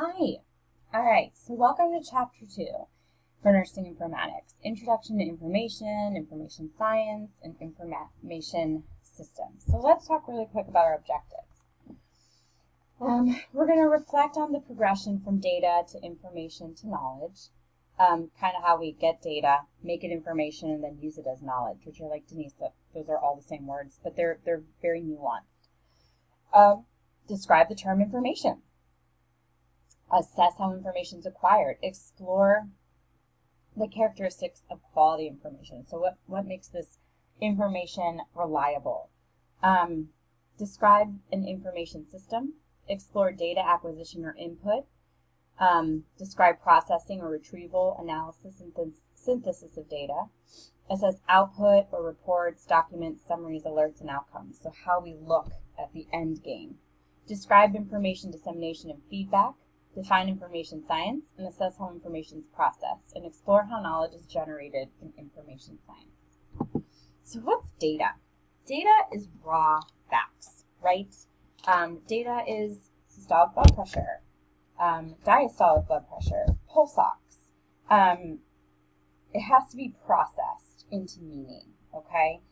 Hi. All right, so welcome to Chapter 2 for Nursing Informatics, Introduction to Information, Information Science, and Information Systems. So let's talk really quick about our objectives. We're going to reflect on the progression from data to information to knowledge, kind of how we get data, make it information, and then use it as knowledge, which are like Denise, those are all the same words, but they're very nuanced. Describe the term information. Assess how information is acquired. Explore the characteristics of quality information. So what makes this information reliable? Describe an information system. Explore data acquisition or input. Describe processing or retrieval, analysis, and synthesis of data. Assess output or reports, documents, summaries, alerts, and outcomes. So how we look at the end game. Describe information dissemination and feedback. Define information science, and assess how information is processed, and explore how knowledge is generated in information science. So what's data? Data is raw facts, right? Data is systolic blood pressure, diastolic blood pressure, pulse ox. It has to be processed into meaning, okay?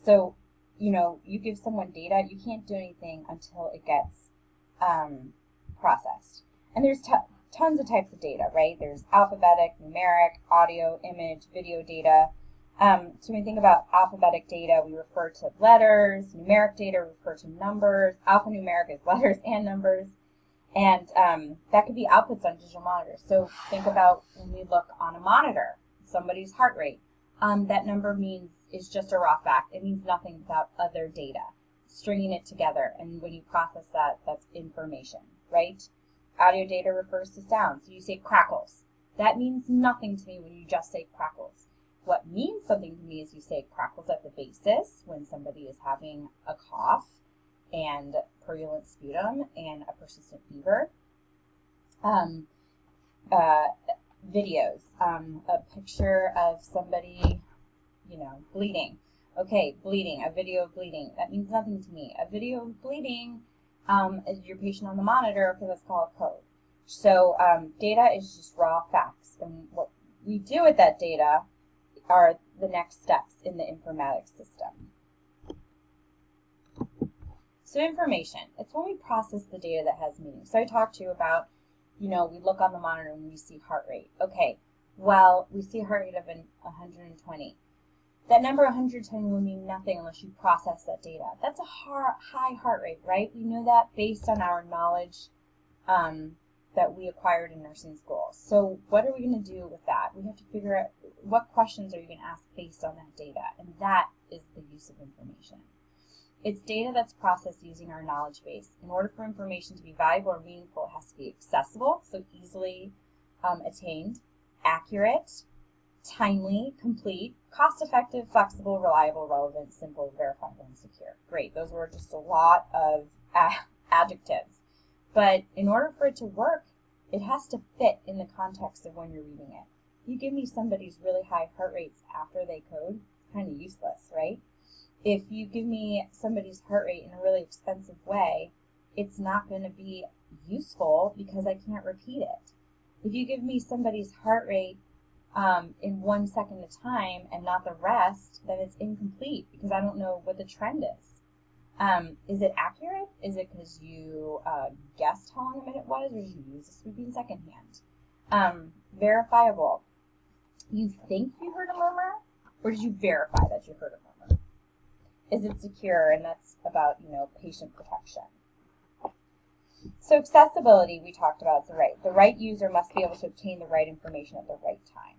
So, you give someone data, you can't do anything until it gets processed. And there's tons of types of data, right? There's alphabetic, numeric, audio, image, video data. So when we think about alphabetic data, we refer to letters. Numeric data refer to numbers. Alphanumeric is letters and numbers. And that could be outputs on digital monitors. So think about when we look on a monitor, somebody's heart rate. That number is just a raw fact. It means nothing without other data. Stringing it together, and when you process that, that's information, right? Audio data refers to sound. So you say crackles. That means nothing to me when you just say crackles. What means something to me is you say crackles at the basis when somebody is having a cough and purulent sputum and a persistent fever. Videos. A picture of somebody, bleeding. Okay, bleeding. A video of bleeding. That means nothing to me. A video of bleeding is your patient on the monitor, okay, let's call it code. So data is just raw facts, and what we do with that data are the next steps in the informatics system. So information, it's when we process the data that has meaning. So I talked to you about, we look on the monitor and we see heart rate. Okay, well, we see a heart rate of 120. That number 110 will mean nothing unless you process that data. That's a high heart rate, right? We know that based on our knowledge that we acquired in nursing school. So what are we going to do with that? We have to figure out what questions are you going to ask based on that data, and that is the use of information. It's data that's processed using our knowledge base. In order for information to be valuable or meaningful, it has to be accessible, so easily attained, accurate, timely, complete, cost-effective, flexible, reliable, relevant, simple, verifiable, and secure. Great, those were just a lot of adjectives. But in order for it to work, it has to fit in the context of when you're reading it. If you give me somebody's really high heart rates after they code, it's kind of useless, right? If you give me somebody's heart rate in a really expensive way, it's not going to be useful because I can't repeat it. If you give me somebody's heart rate in 1 second at a time and not the rest, then it's incomplete because I don't know what the trend is. Is it accurate? Is it because you guessed how long a minute was, or did you use a sweeping second hand? Verifiable. You think you heard a murmur, or did you verify that you heard a murmur? Is it secure? And that's about, patient protection. So accessibility, we talked about, the right user must be able to obtain the right information at the right time.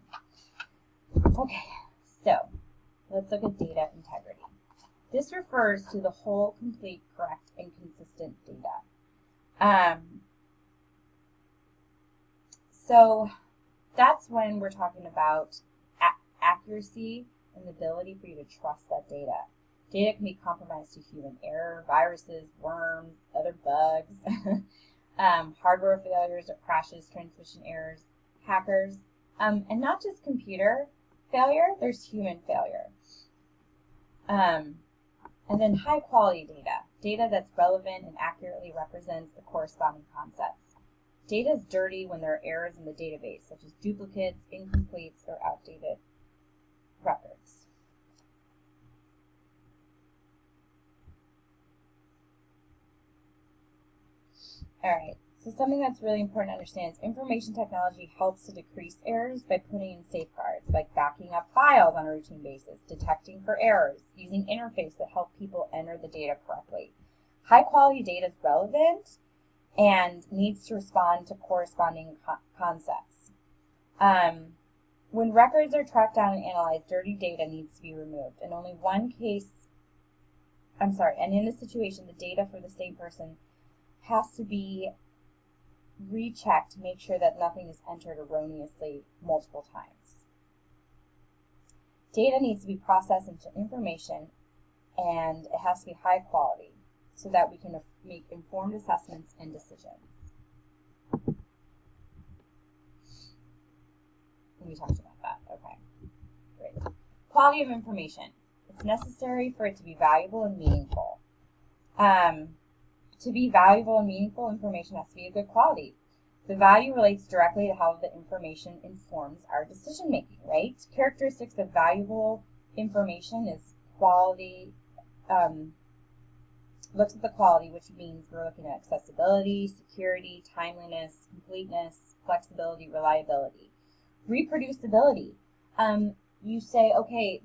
Okay, so let's look at data integrity. This refers to the whole, complete, correct, and consistent data. So that's when we're talking about accuracy and the ability for you to trust that data. Data can be compromised to human error, viruses, worms, other bugs, hardware failures or crashes, transmission errors, hackers, and not just computer failure, there's human failure. And then high quality data, data that's relevant and accurately represents the corresponding concepts. Data is dirty when there are errors in the database, such as duplicates, incompletes, or outdated records. All right, so something that's really important to understand is information technology helps to decrease errors by putting in safeguards, like backing up files on a routine basis, detecting for errors, using interfaces that help people enter the data correctly. High quality data is relevant and needs to respond to corresponding concepts. When records are tracked down and analyzed, dirty data needs to be removed. In only one case, and in this situation, the data for the same person has to be rechecked to make sure that nothing is entered erroneously multiple times. Data needs to be processed into information, and it has to be high quality so that we can make informed assessments and decisions. We talked about that. Okay, great. Quality of information. It's necessary for it to be valuable and meaningful. To be valuable and meaningful, information has to be of good quality. The value relates directly to how the information informs our decision making, right? Characteristics of valuable information is quality, looks at the quality, which means we're looking at accessibility, security, timeliness, completeness, flexibility, reliability. Reproducibility. You say, okay,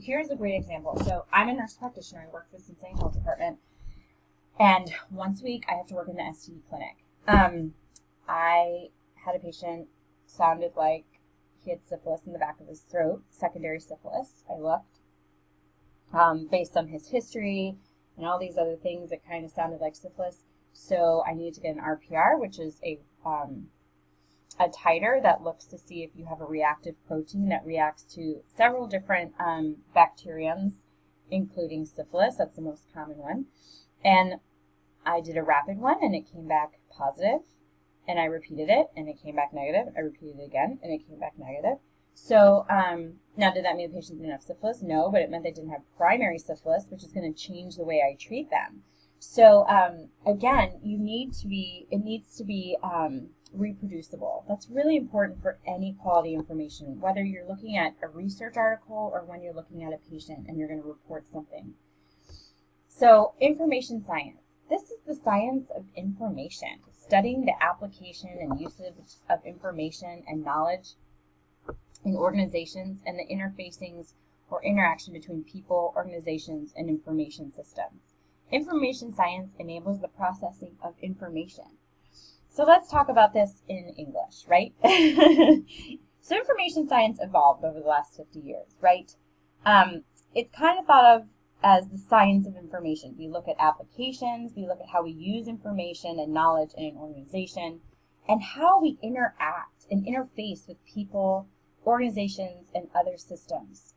here's a great example. So I'm a nurse practitioner. I work for the Cincinnati Health Department. And once a week, I have to work in the STD clinic. I had a patient, sounded like he had syphilis in the back of his throat, secondary syphilis. I looked. Based on his history and all these other things, it kind of sounded like syphilis. So I needed to get an RPR, which is a titer that looks to see if you have a reactive protein that reacts to several different bacteriums, including syphilis. That's the most common one. And I did a rapid one, and it came back positive, and I repeated it, and it came back negative. I repeated it again, and it came back negative. So now, did that mean the patient didn't have syphilis? No, but it meant they didn't have primary syphilis, which is going to change the way I treat them. So again, it needs to be reproducible. That's really important for any quality information, whether you're looking at a research article or when you're looking at a patient and you're going to report something. So information science. This is the science of information, studying the application and usage of information and knowledge in organizations and the interfacings or interaction between people, organizations, and information systems. Information science enables the processing of information. So let's talk about this in English, right? So information science evolved over the last 50 years, right? It's kind of thought of as the science of information. We look at applications, we look at how we use information and knowledge in an organization, and how we interact and interface with people, organizations, and other systems.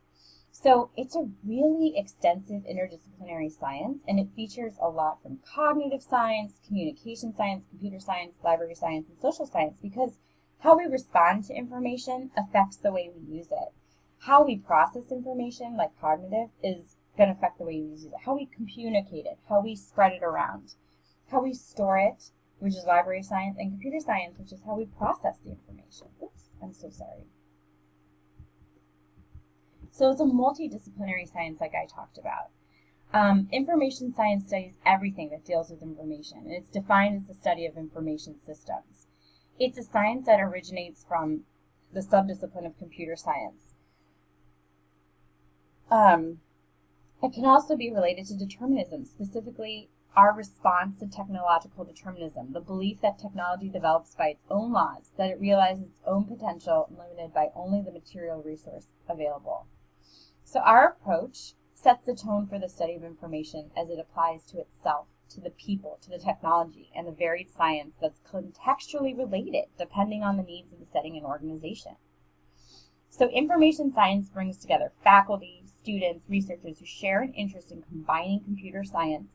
So it's a really extensive interdisciplinary science, and it features a lot from cognitive science, communication science, computer science, library science, and social science, because how we respond to information affects the way we use it. How we process information, like cognitive, is going to affect the way we use it. How we communicate it, how we spread it around, how we store it, which is library science, and computer science, which is how we process the information. Oops, I'm so sorry. So it's a multidisciplinary science like I talked about. Information science studies everything that deals with information, and it's defined as the study of information systems. It's a science that originates from the subdiscipline of computer science. It can also be related to determinism, specifically our response to technological determinism, the belief that technology develops by its own laws, that it realizes its own potential, limited by only the material resource available. So our approach sets the tone for the study of information as it applies to itself, to the people, to the technology, and the varied science that's contextually related depending on the needs of the setting and organization. So information science brings together faculty, students, researchers who share an interest in combining computer science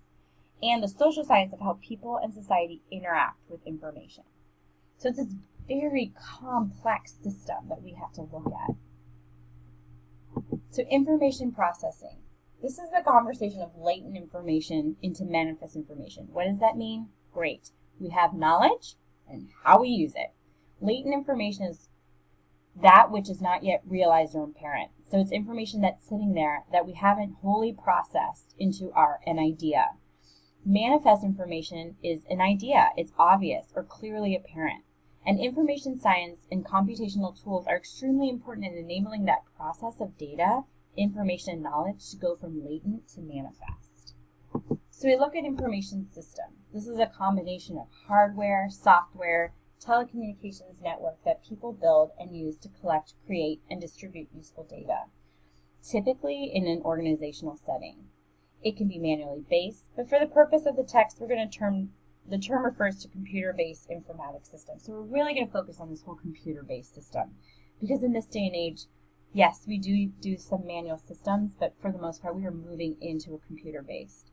and the social science of how people and society interact with information. So it's this very complex system that we have to look at. So information processing. This is the conversation of latent information into manifest information. What does that mean? Great. We have knowledge, and how we use it. Latent information is that which is not yet realized or apparent. So it's information that's sitting there that we haven't wholly processed into an idea. Manifest information is an idea. It's obvious or clearly apparent. And information science and computational tools are extremely important in enabling that process of data, information, and knowledge to go from latent to manifest. So we look at information systems. This is a combination of hardware, software, telecommunications network that people build and use to collect, create, and distribute useful data, typically in an organizational setting. It can be manually based, but for the purpose of the text, we're going to the term refers to computer-based informatics systems. So we're really going to focus on this whole computer-based system, because in this day and age, yes, we do some manual systems, but for the most part, we are moving into a computer-based.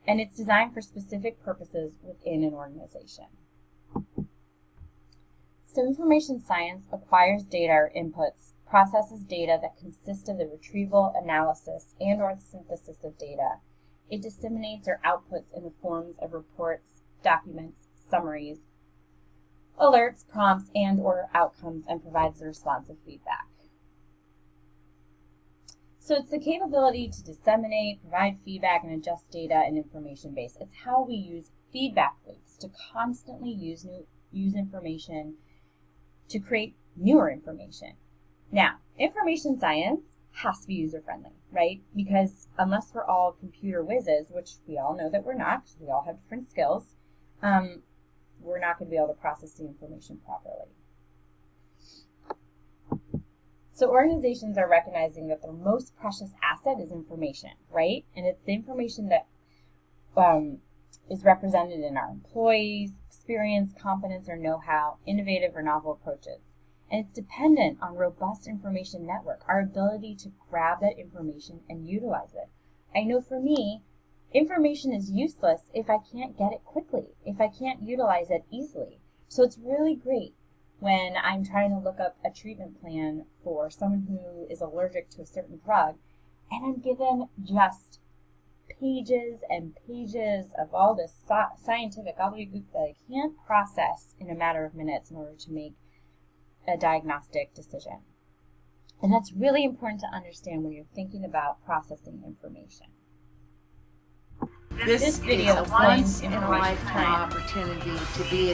And it's designed for specific purposes within an organization. So information science acquires data or inputs, processes data that consist of the retrieval, analysis, and or synthesis of data. It disseminates or outputs in the forms of reports, documents, summaries, alerts, prompts, and or outcomes, and provides the responsive feedback. So it's the capability to disseminate, provide feedback, and adjust data and information base. It's how we use feedback loops to constantly use information to create newer information. Now, information science has to be user-friendly, right? Because unless we're all computer whizzes, which we all know that we're not, because we all have different skills, we're not going to be able to process the information properly. So organizations are recognizing that their most precious asset is information, right? And it's the information that is represented in our employees' experience, competence, or know-how, innovative or novel approaches. And it's dependent on robust information network, our ability to grab that information and utilize it. I know for me, information is useless if I can't get it quickly, if I can't utilize it easily. So it's really great when I'm trying to look up a treatment plan for someone who is allergic to a certain drug, and I'm given just pages and pages of all this scientific gobbledygook that I can't process in a matter of minutes in order to make a diagnostic decision. And that's really important to understand when you're thinking about processing information. This video is a once-in-a-lifetime opportunity to be